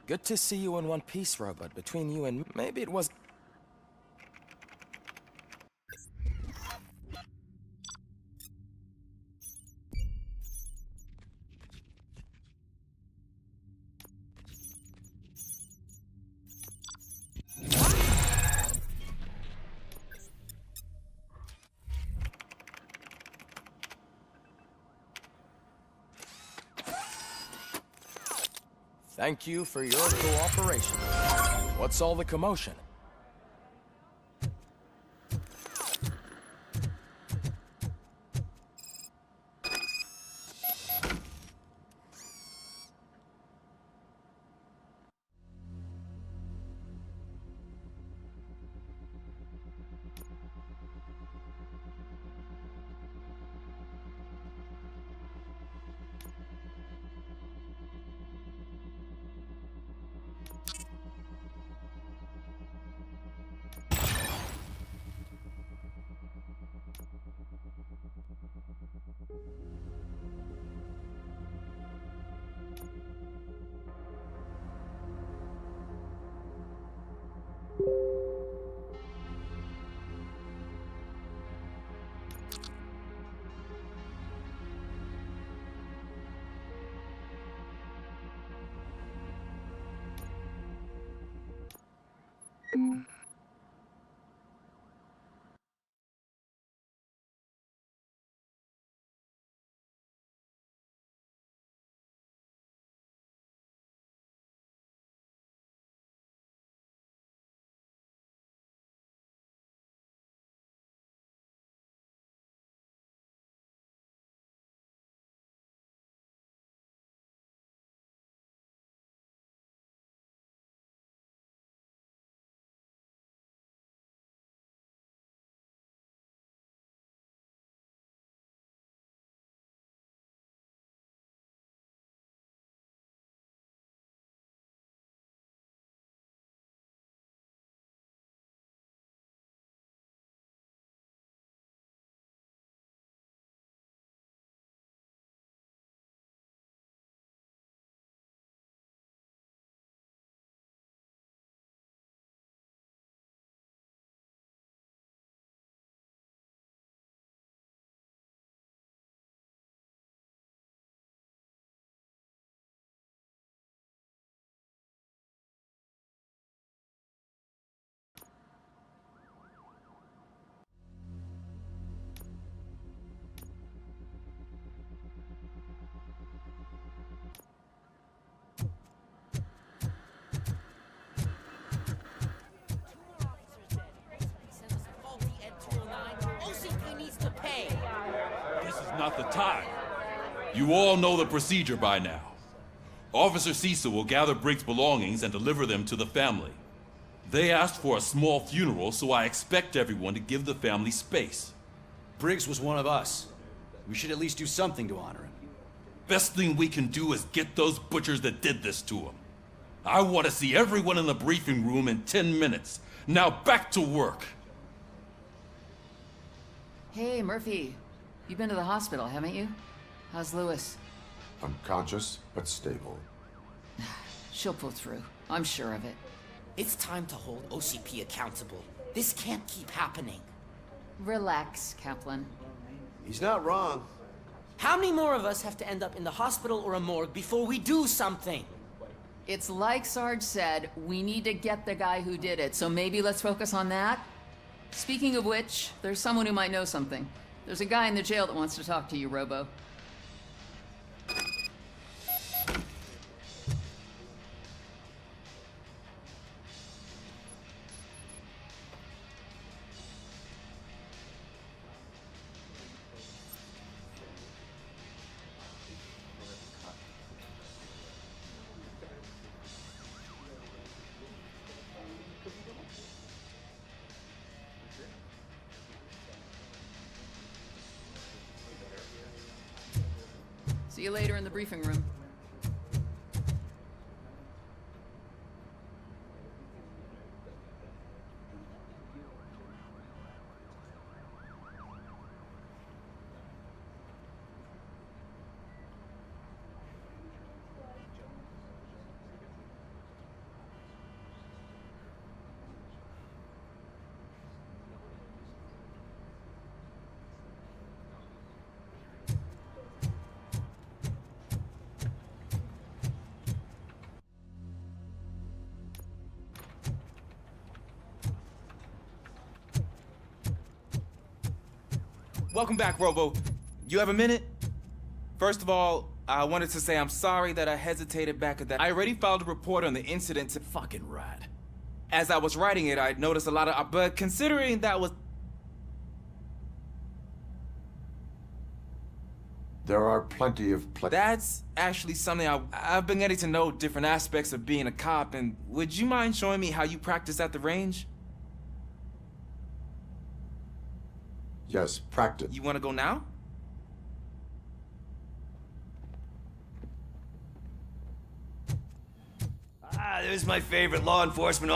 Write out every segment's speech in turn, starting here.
Good to see you in one piece, Robot. Between you and maybe it was... Thank you for your cooperation. What's all the commotion? Not the time. You all know the procedure by now. Officer Cecil will gather Briggs' belongings and deliver them to the family. They asked for a small funeral, so I expect everyone to give the family space. Briggs was one of us. We should at least do something to honor him. Best thing we can do is get those butchers that did this to him. I want to see everyone in the briefing room in 10 minutes. Now back to work. Hey, Murphy. You've been to the hospital, haven't you? How's Lewis? Unconscious, but stable. She'll pull through. I'm sure of it. It's time to hold OCP accountable. This can't keep happening. Relax, Kaplan. He's not wrong. How many more of us have to end up in the hospital or a morgue before we do something? It's like Sarge said, we need to get the guy who did it, so maybe let's focus on that? Speaking of which, there's someone who might know something. There's a guy in the jail that wants to talk to you, Robo. See you later in the briefing room. welcome back, Robo. You have a minute? First of all, I wanted to say I'm sorry that I hesitated back at that. I already filed a report on the incident to Fucking rad. As I was writing it, I noticed a lot of, but considering that was... There are plenty of That's actually something I've been getting to know different aspects of being a cop, and would you mind showing me how you practice at the range? Yes, practice. You want to go now? Ah, there's my favorite law enforcement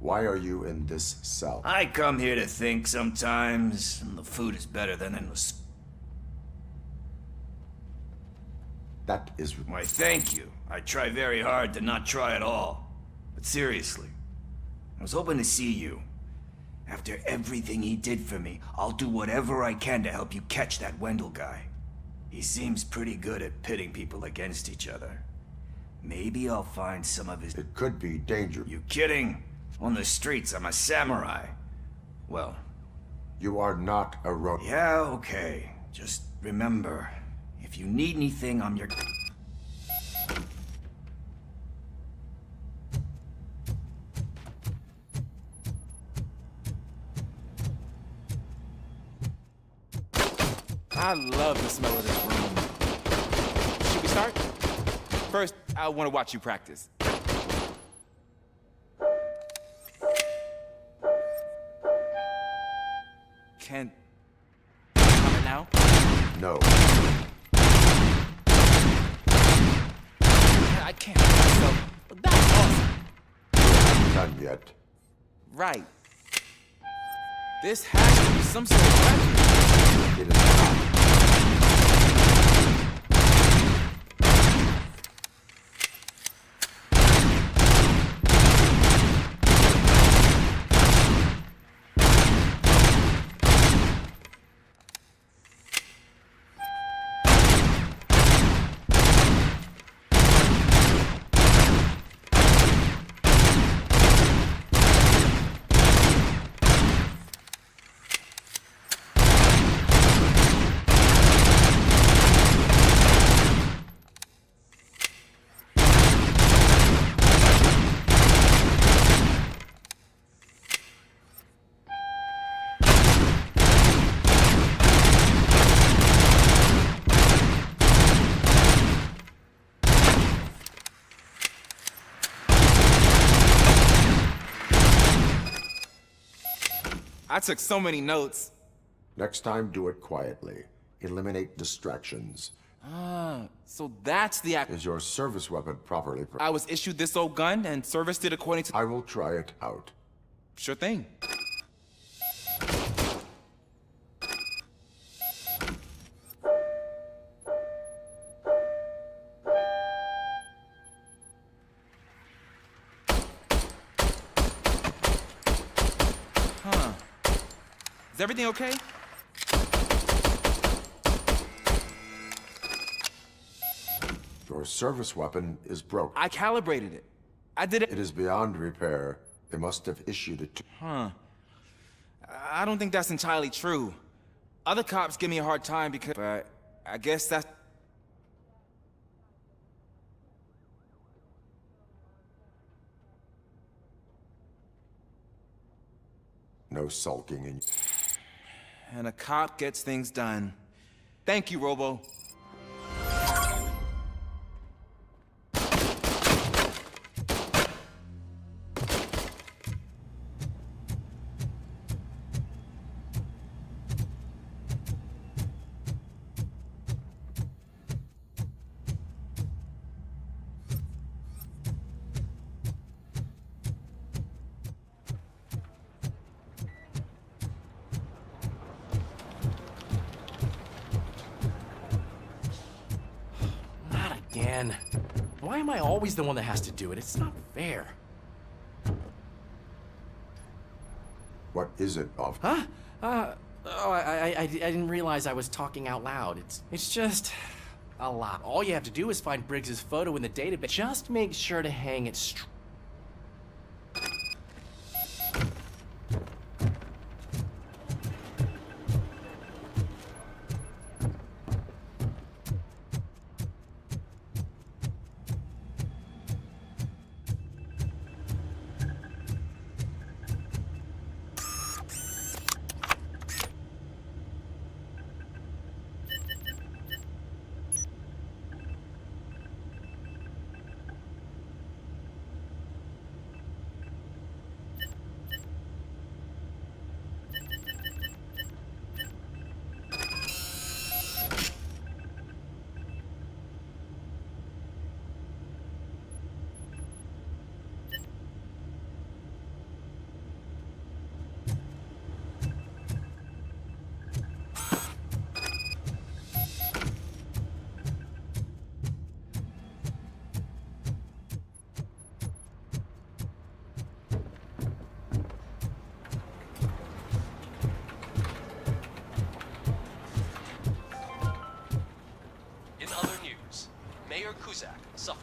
Why are you in this cell? I come here to think sometimes, and the food is better than in the... That is... Why, thank you. I try very hard to not try at all. But seriously, I was hoping to see you. After everything he did for me, I'll do whatever I can to help you catch that Wendell guy. He seems pretty good at pitting people against each other. Maybe I'll find some of his... It could be dangerous. You kidding? On the streets, I'm a samurai. Well... You are not a robot. Yeah, okay. Just remember, if you need anything, I'm your... I love the smell of this room. Should we start? First, I want to watch you practice. Can... Comment now? No. I can't help myself. That's awesome. Done yet. Right. This has to be some sort of weapon. It is not. I took so many notes. Next time, do it quietly. Eliminate distractions. So that's the act. Is your service weapon properly... I was issued this old gun and serviced it according to... I will try it out. Sure thing. Is everything okay? Your service weapon is broken. I calibrated it. I did it. It is beyond repair. They must have issued it to... I don't think that's entirely true. Other cops give me a hard time because... But I guess that's... No sulking in... And a cop gets things done. Thank you, Robo. Again. Why am I always the one that has to do it? It's not fair. What is it, of? Huh? I didn't realize I was talking out loud. It's just a lot. All you have to do is find Briggs's photo in the database. Just make sure to hang it straight.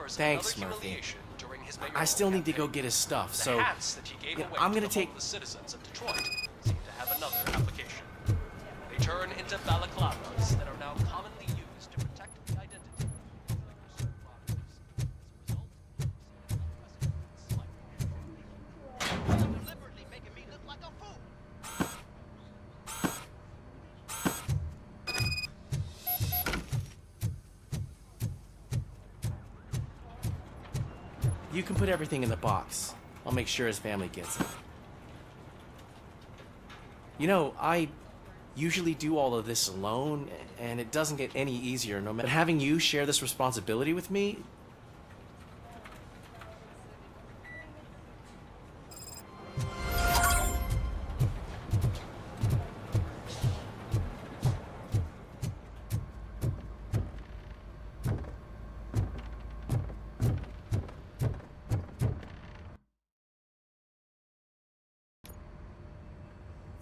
Thanks, Murphy. I still need to go get his stuff, so I'm gonna take... The citizens of Detroit seem to have another application. They turn into balaclavas that are now commonly used to protect the identity of certain products. Deliberately making me look like a fool. You can put everything in the box. I'll make sure his family gets it. You know, I usually do all of this alone, and it doesn't get any easier no matter. But having you share this responsibility with me...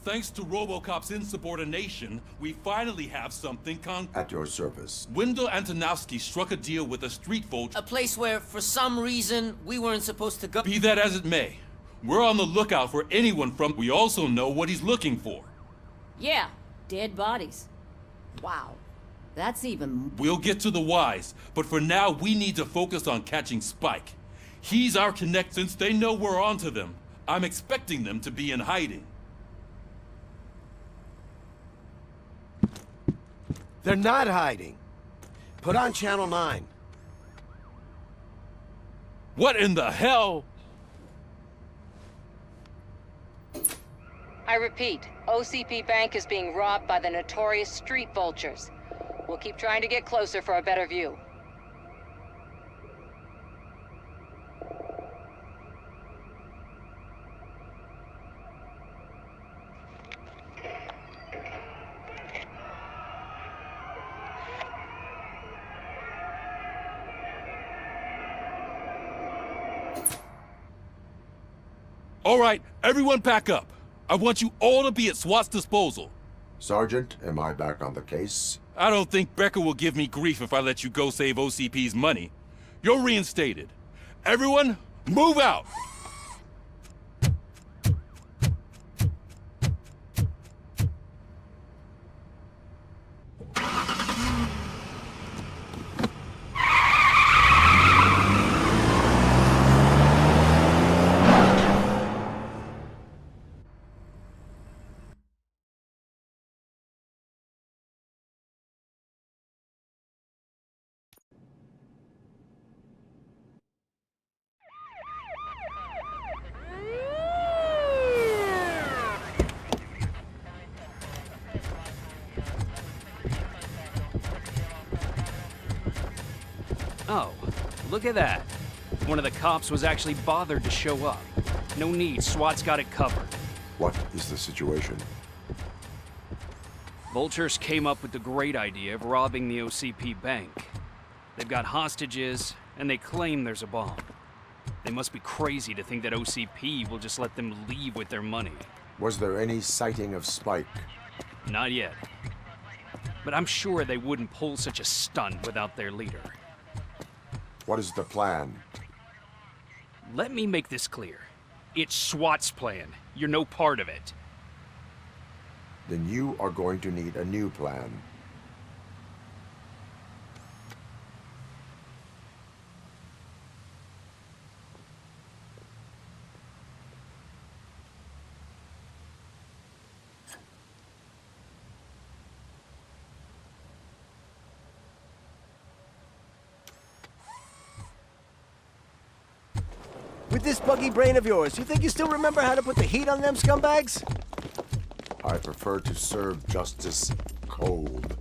Thanks to RoboCop's insubordination, we finally have something concrete. At your service. Wendell Antonowski struck a deal with a street vulture. A place where, for some reason, we weren't supposed to go. Be that as it may, we're on the lookout for anyone from... We also know what he's looking for. Yeah, dead bodies. Wow, that's even... We'll get to the whys, but for now, we need to focus on catching Spike. He's our connect since they know we're onto them. I'm expecting them to be in hiding. They're not hiding. Put on Channel 9. What in the hell? I repeat, OCP Bank is being robbed by the notorious street vultures. We'll keep trying to get closer for a better view. All right, everyone pack up. I want you all to be at SWAT's disposal. Sergeant, am I back on the case? I don't think Becker will give me grief if I let you go save OCP's money. You're reinstated. Everyone, move out! Oh, look at that. One of the cops was actually bothered to show up. No need, SWAT's got it covered. What is the situation? Vultures came up with the great idea of robbing the OCP bank. They've got hostages, and they claim there's a bomb. They must be crazy to think that OCP will just let them leave with their money. Was there any sighting of Spike? Not yet. But I'm sure they wouldn't pull such a stunt without their leader. What is the plan? Let me make this clear. It's SWAT's plan. You're no part of it. Then you are going to need a new plan. With this buggy brain of yours, you think you still remember how to put the heat on them scumbags? I prefer to serve justice cold.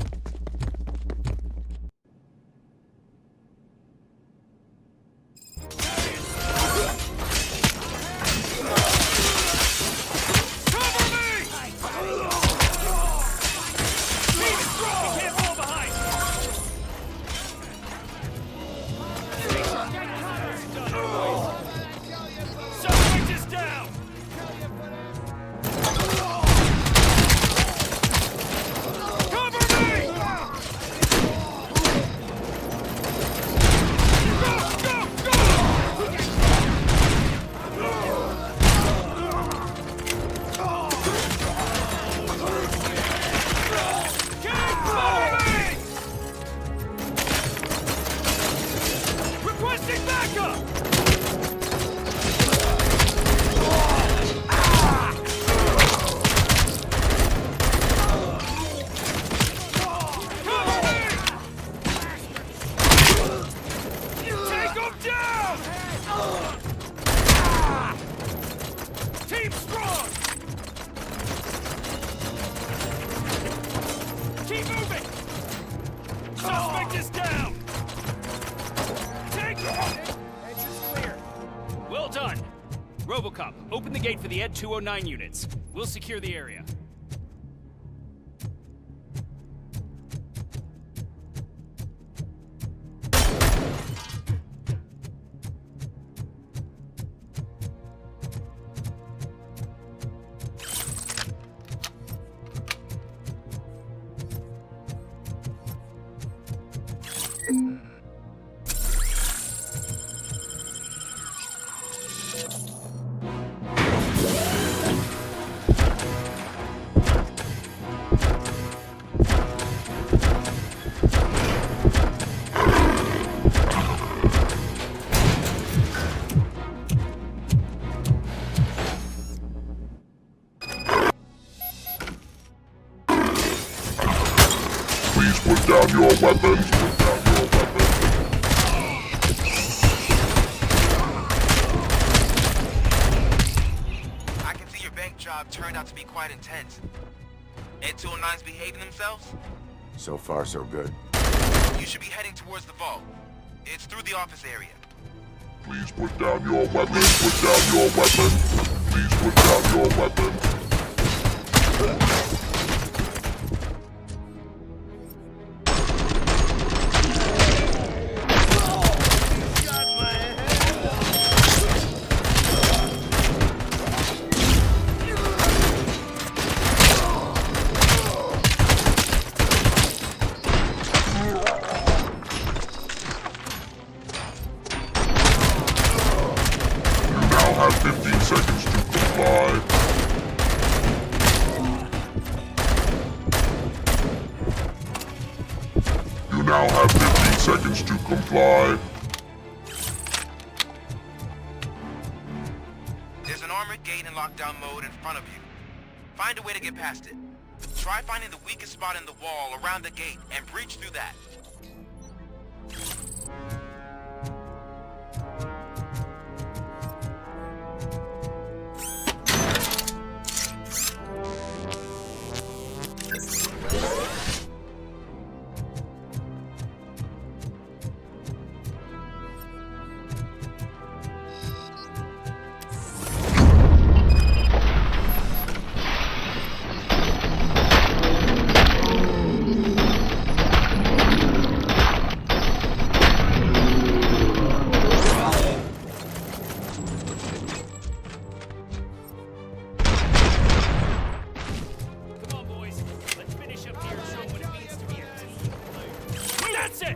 Cover me! Team strong! Keep moving! Suspect is down! Take it! Entrance clear. Well done. RoboCop, open the gate for the Ed 209 units. We'll secure the area. Put down your weapons. I can see your bank job turned out to be quite intense. Ed 209's behaving themselves? So far, so good. You should be heading towards the vault. It's through the office area. Please put down your weapons. Put down your weapons. Please put down your weapons. Now have 15 seconds to comply. There's an armored gate in lockdown mode in front of you. Find a way to get past it. Try finding the weakest spot in the wall around the gate and breach through that.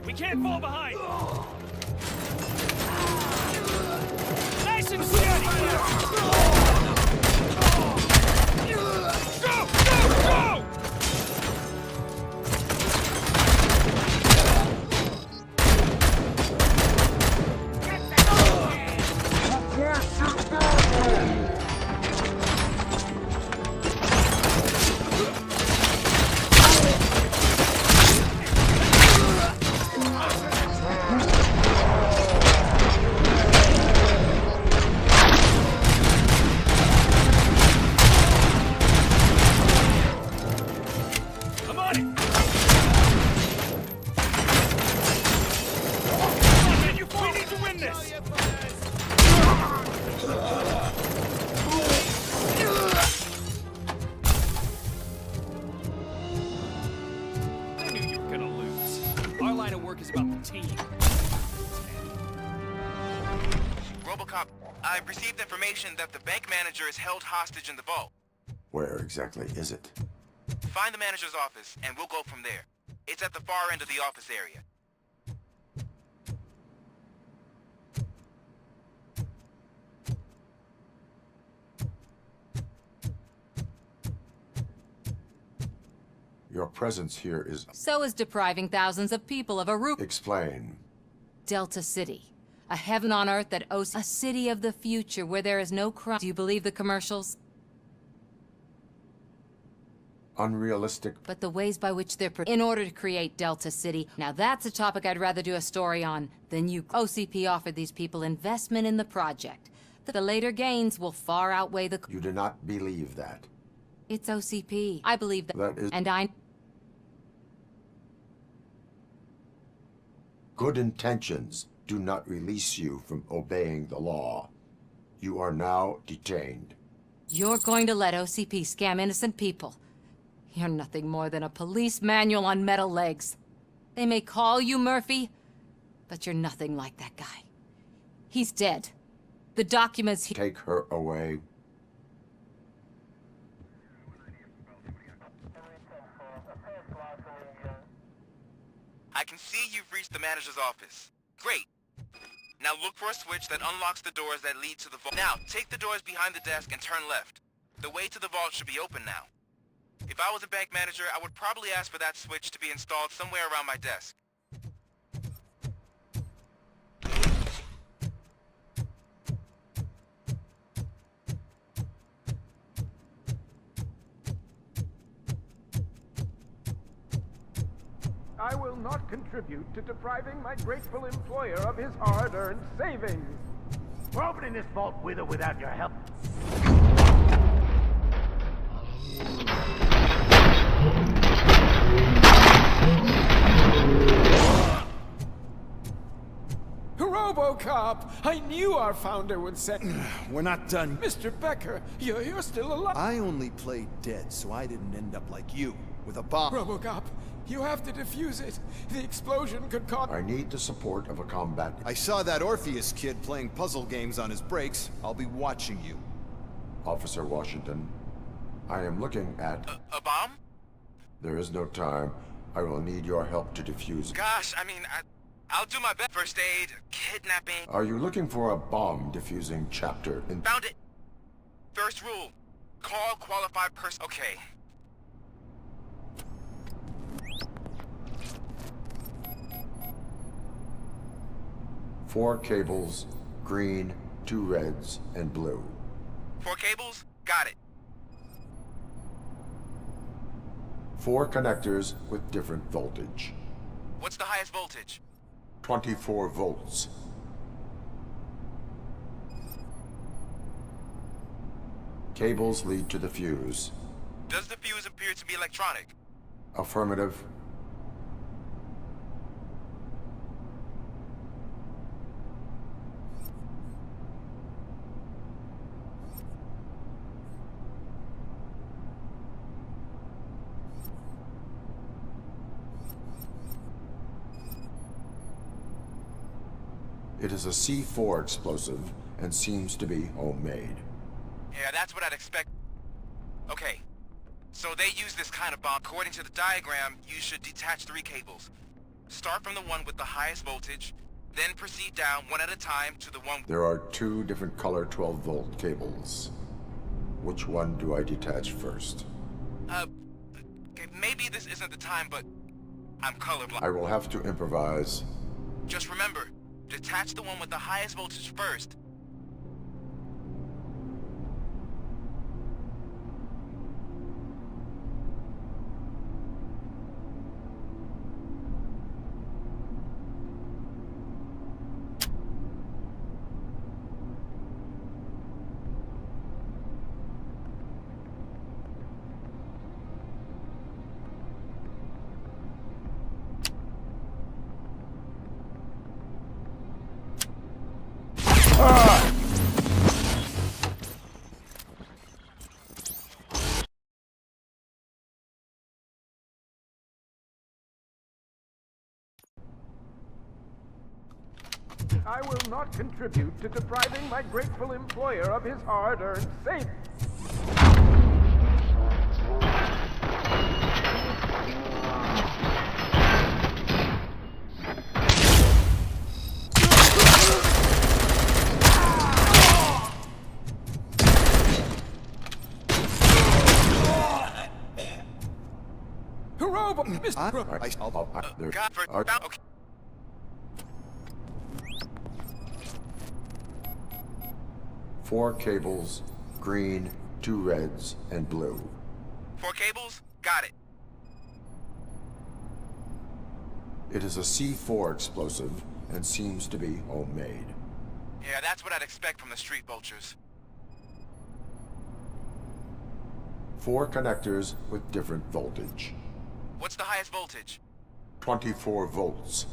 We can't fall behind! Nice and steady! Go! Go! Go! RoboCop, I've received information that the bank manager is held hostage in the vault. Where exactly is it? Find the manager's office, and we'll go from there. It's at the far end of the office area. Your presence here is... So is depriving thousands of people of a roof. Explain. Delta City. A heaven on earth that owes a city of the future where there is no crime. Do you believe the commercials? Unrealistic. But the ways by which they're in order to create Delta City. Now that's a topic I'd rather do a story on than you. OCP offered these people investment in the project. The later gains will far outweigh the... You do not believe that. It's OCP. I believe that. That is... And I... Good intentions do not release you from obeying the law. You are now detained. You're going to let OCP scam innocent people. You're nothing more than a police manual on metal legs. They may call you Murphy, but you're nothing like that guy. He's dead. The documents he... Take her away. I can see you've reached the manager's office. Great. Now look for a switch that unlocks the doors that lead to the vault. Now, take the doors behind the desk and turn left. The way to the vault should be open now. If I was a bank manager, I would probably ask for that switch to be installed somewhere around my desk. I will not contribute to depriving my grateful employer of his hard-earned savings. We're opening this vault with or without your help. RoboCop! I knew our founder would set... We're not done. Mr. Becker, you're still alive. I only played dead, so I didn't end up like you, with a bomb. RoboCop, you have to defuse it. The explosion could cause... I need the support of a combat... I saw that Orpheus kid playing puzzle games on his breaks. I'll be watching you. Officer Washington, I am looking at... A bomb? There is no time. I will need your help to defuse it. Gosh, I mean, I'll do my best. First aid, kidnapping... Are you looking for a bomb-defusing chapter in... Found it! First rule, call qualified person... Okay. Four cables, green, 2 reds, and blue. 4 cables? Got it. 4 connectors with different voltage. What's the highest voltage? 24 volts. Cables lead to the fuse. Does the fuse appear to be electronic? Affirmative. It is a C4 explosive and seems to be homemade. Yeah, that's what I'd expect. Okay, so they use this kind of bomb. According to the diagram, you should detach 3 cables. Start from the one with the highest voltage, then proceed down one at a time to the one... There are 2 different color 12-volt cables. Which one do I detach first? Okay, maybe this isn't the time, but I'm colorblind. I will have to improvise. Just remember, detach the one with the highest voltage first. I will not contribute to depriving my grateful employer of his hard-earned savings. Okay. 4 cables, green, 2 reds, and blue. 4 cables? Got it. It is a C4 explosive and seems to be homemade. Yeah, that's what I'd expect from the street vultures. 4 connectors with different voltage. What's the highest voltage? 24 volts.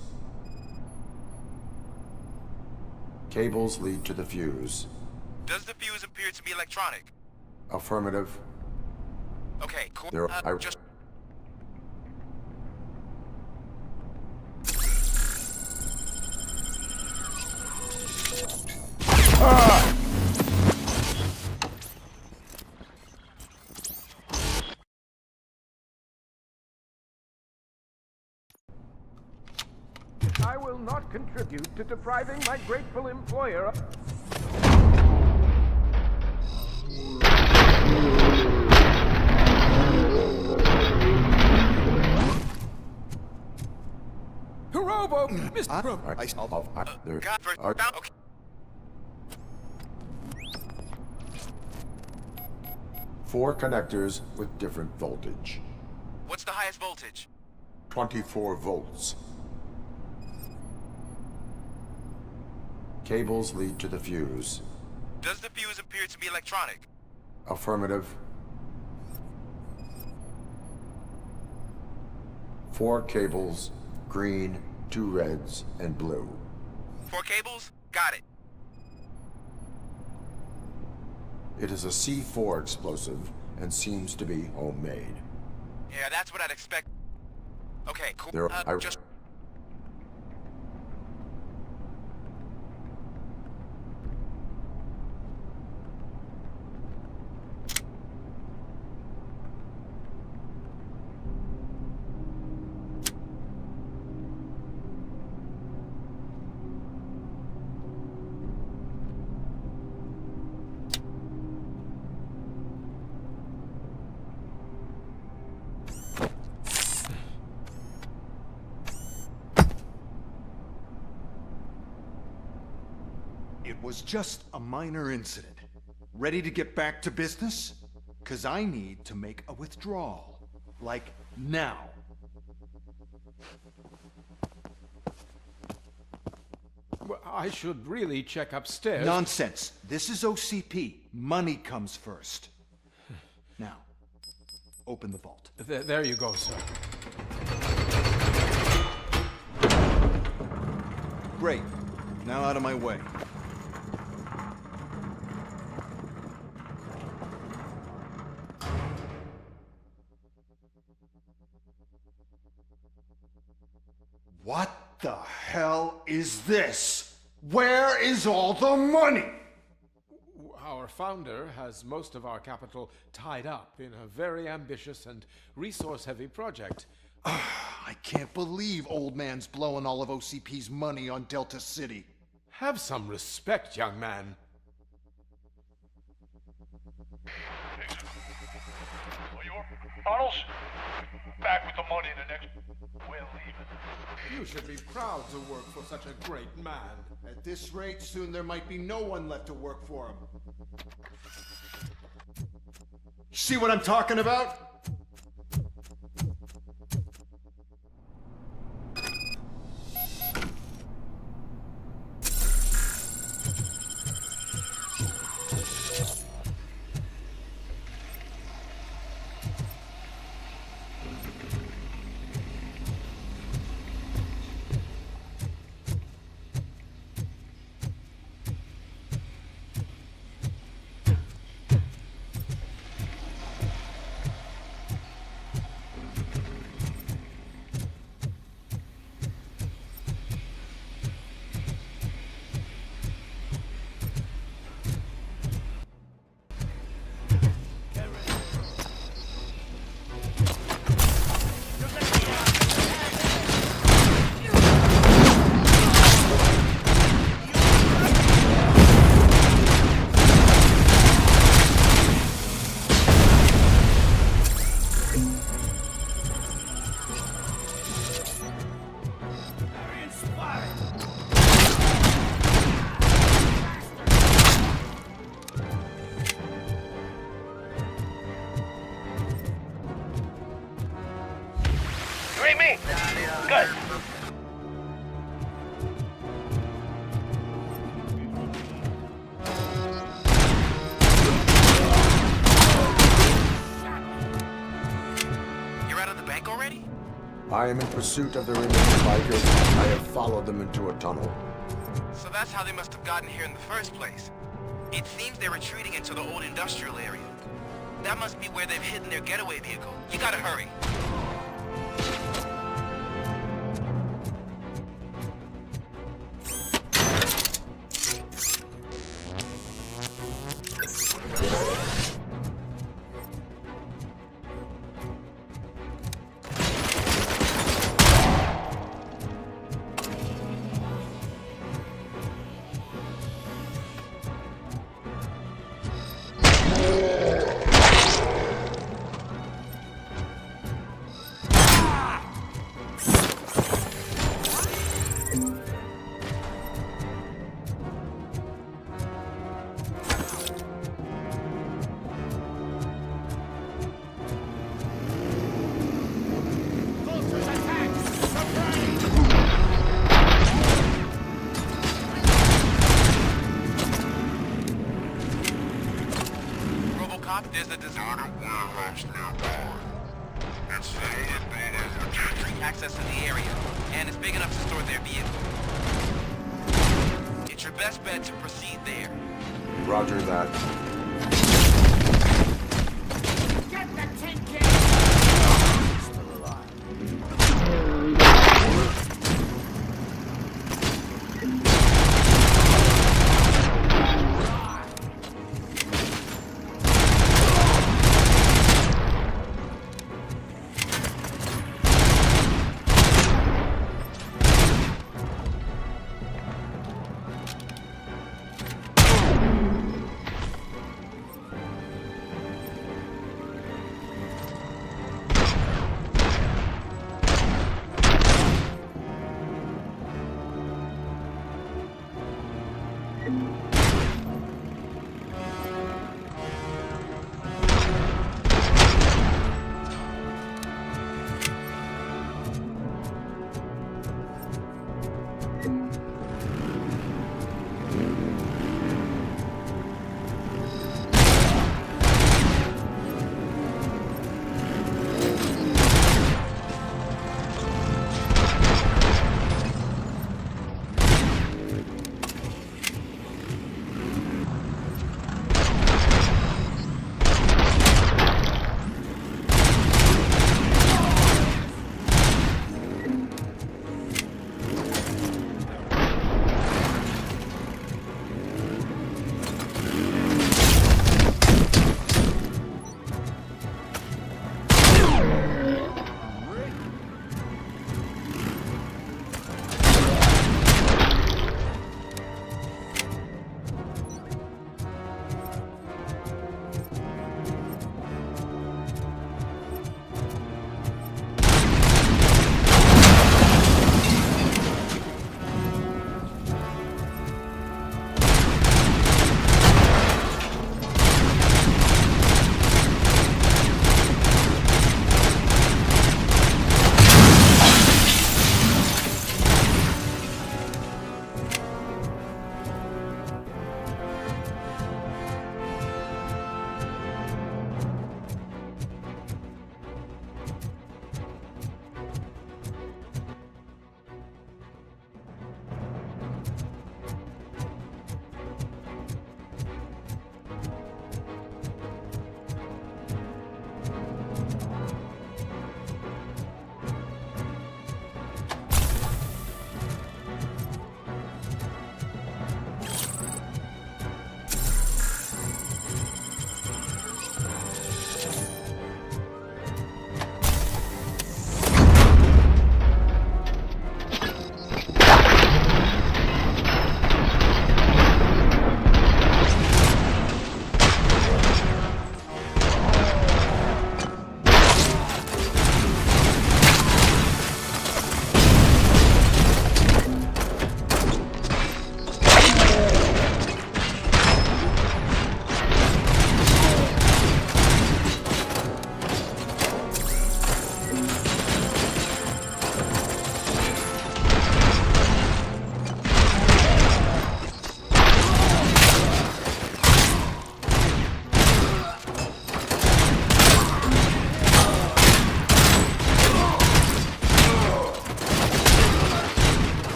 Cables lead to the fuse. Does the fuse appear to be electronic? Affirmative. Okay, cool. Just... I will not contribute to depriving my grateful employer of... Robo! Mr. Robo! Okay. 4 connectors with different voltage. What's the highest voltage? 24 volts. Cables lead to the fuse. Does the fuse appear to be electronic? Affirmative. 4 cables, green, 2 reds, and blue. 4 cables? Got it. It is a C4 explosive and seems to be homemade. Yeah, that's what I'd expect. Okay, cool. Just... It was just a minor incident. Ready to get back to business? 'Cause I need to make a withdrawal. Like, now. Well, I should really check upstairs. Nonsense. This is OCP. Money comes first. Now, open the vault. There you go, sir. Great. Now out of my way. What the hell is this? Where is all the money? Our founder has most of our capital tied up in a very ambitious and resource-heavy project. I can't believe old man's blowing all of OCP's money on Delta City. Have some respect, young man. Arnold, back with the money in the next... We'll leave it. You should be proud to work for such a great man. At this rate, soon there might be no one left to work for him. See what I'm talking about? I am in pursuit of the remaining bikers. I have followed them into a tunnel. So that's how they must have gotten here in the first place. It seems they're retreating into the old industrial area. That must be where they've hidden their getaway vehicle. You gotta hurry. There's a disorder warehouse nearby. It's access to the area, and it's big enough to store their vehicle. It's your best bet to proceed there. Roger that. Get the tin can! Still alive.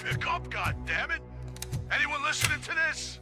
Hiccup, goddammit! Anyone listening to this?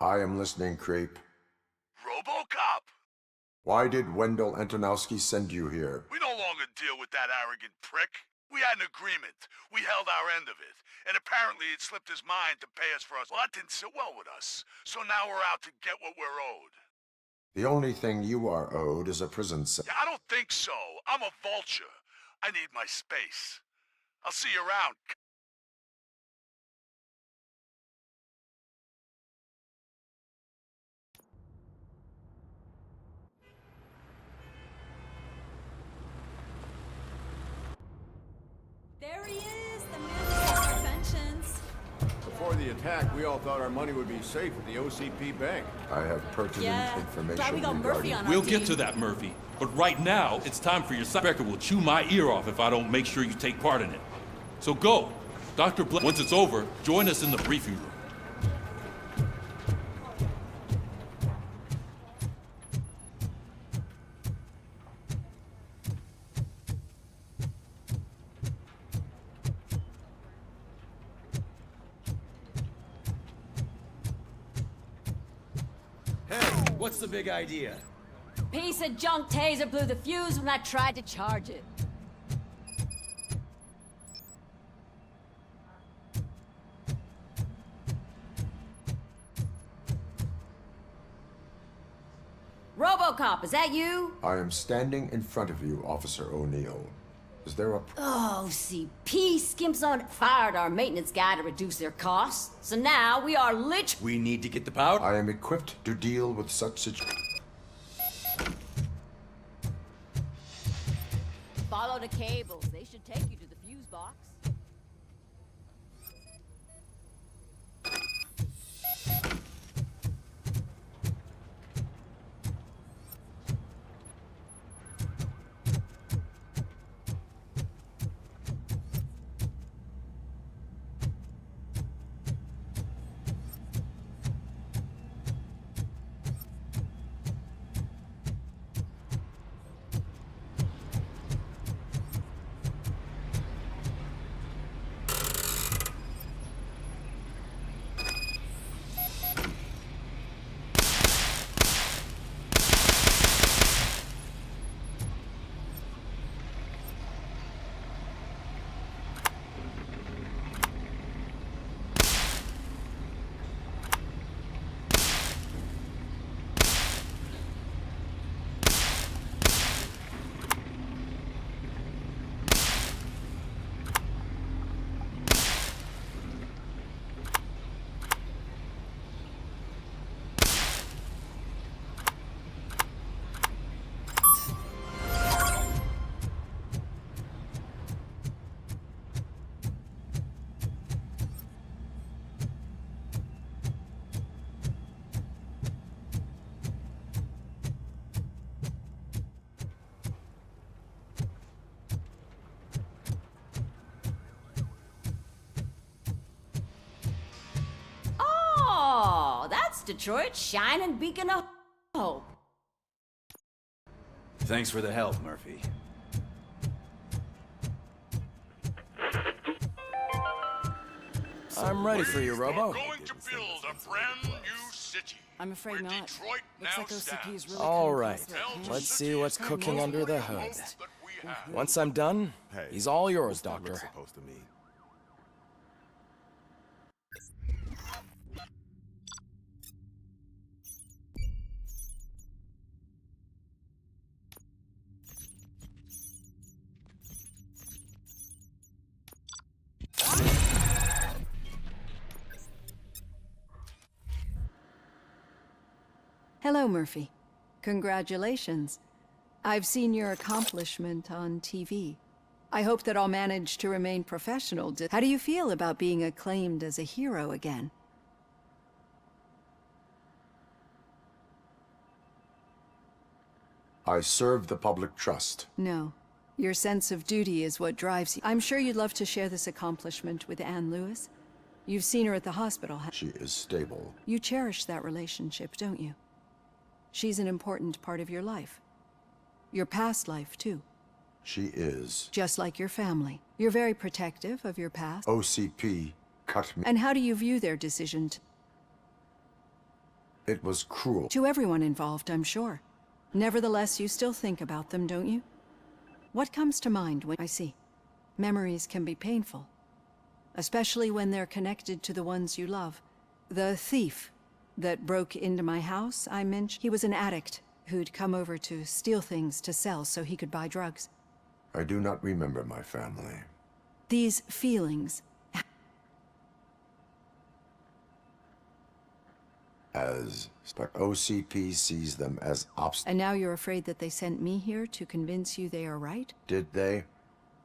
I am listening, creep. RoboCop! Why did Wendell Antonowski send you here? We no longer deal with that arrogant prick. We had an agreement. We held our end of it. And apparently it slipped his mind to pay us for us. Well, that didn't sit well with us. So now we're out to get what we're owed. The only thing you are owed is a prison sentence. Yeah, I don't think so. I'm a vulture. I need my space. I'll see you around. There he is, the man with our pensions. Before the attack, we all thought our money would be safe at the OCP bank. I have pertinent information Glad we got Murphy regarding... on our We'll team. get to that, Murphy. But right now, it's time for your side. Becker will chew my ear off if I don't make sure you take part in it. So go. Dr. Once it's over, join us in the briefing room. What's the big idea? Piece of junk taser blew the fuse when I tried to charge it. RoboCop, is that you? I am standing in front of you, Officer O'Neill. Is there a... Oh, CP skimps on fired our maintenance guy to reduce their costs. So now we are We need to get the power. I am equipped to deal with such situations. Follow the cables. They should take you to the fuse box. Detroit, shining beacon of hope. Thanks for the help, Murphy. I'm ready for you, Robo. We're going to build a brand new city. I'm afraid not. Detroit Looks now like OCP is really All coming right, close to their hand. let's see what's cooking under the hood. Once I'm done, he's all yours, Doctor. Hello, Murphy. Congratulations. I've seen your accomplishment on TV. I hope that I'll manage to remain professional. How do you feel about being acclaimed as a hero again? I serve the public trust. No. Your sense of duty is what drives you. I'm sure you'd love to share this accomplishment with Anne Lewis. You've seen her at the hospital. She is stable. You cherish that relationship, don't you? She's an important part of your life. Your past life, too. She is. Just like your family. You're very protective of your past. OCP cut me. And how do you view their decision to... It was cruel. To everyone involved, I'm sure. Nevertheless, you still think about them, don't you? What comes to mind when... I see. Memories can be painful. Especially when they're connected to the ones you love. The thief that broke into my house, I mentioned, he was an addict who'd come over to steal things to sell so he could buy drugs. I do not remember my family. These feelings... But OCP sees them as obstacles. And now you're afraid that they sent me here to convince you they are right? Did they?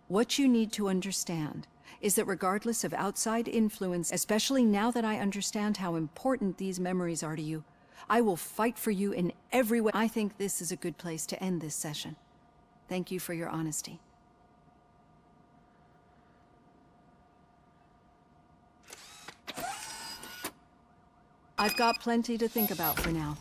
What you need to understand is that regardless of outside influence, especially now that I understand how important these memories are to you, I will fight for you in every way. I think this is a good place to end this session. Thank you for your honesty. I've got plenty to think about for now.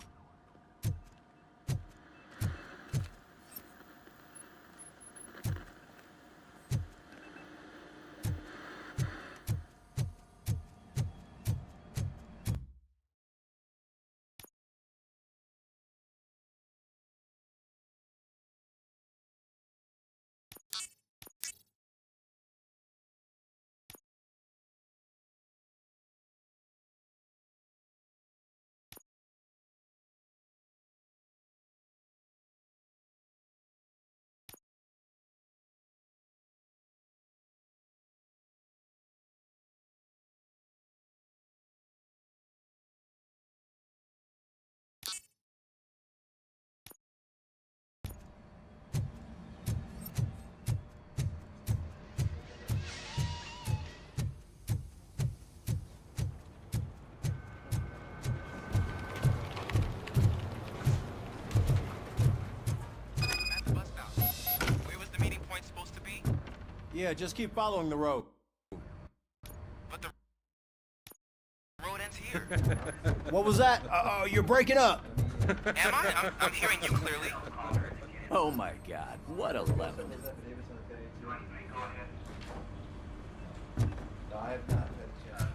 Yeah, just keep following the road. But the road ends here. What was that? Oh, you're breaking up. Am I? I'm hearing you clearly. Oh my God, what a level. I have not had a chance.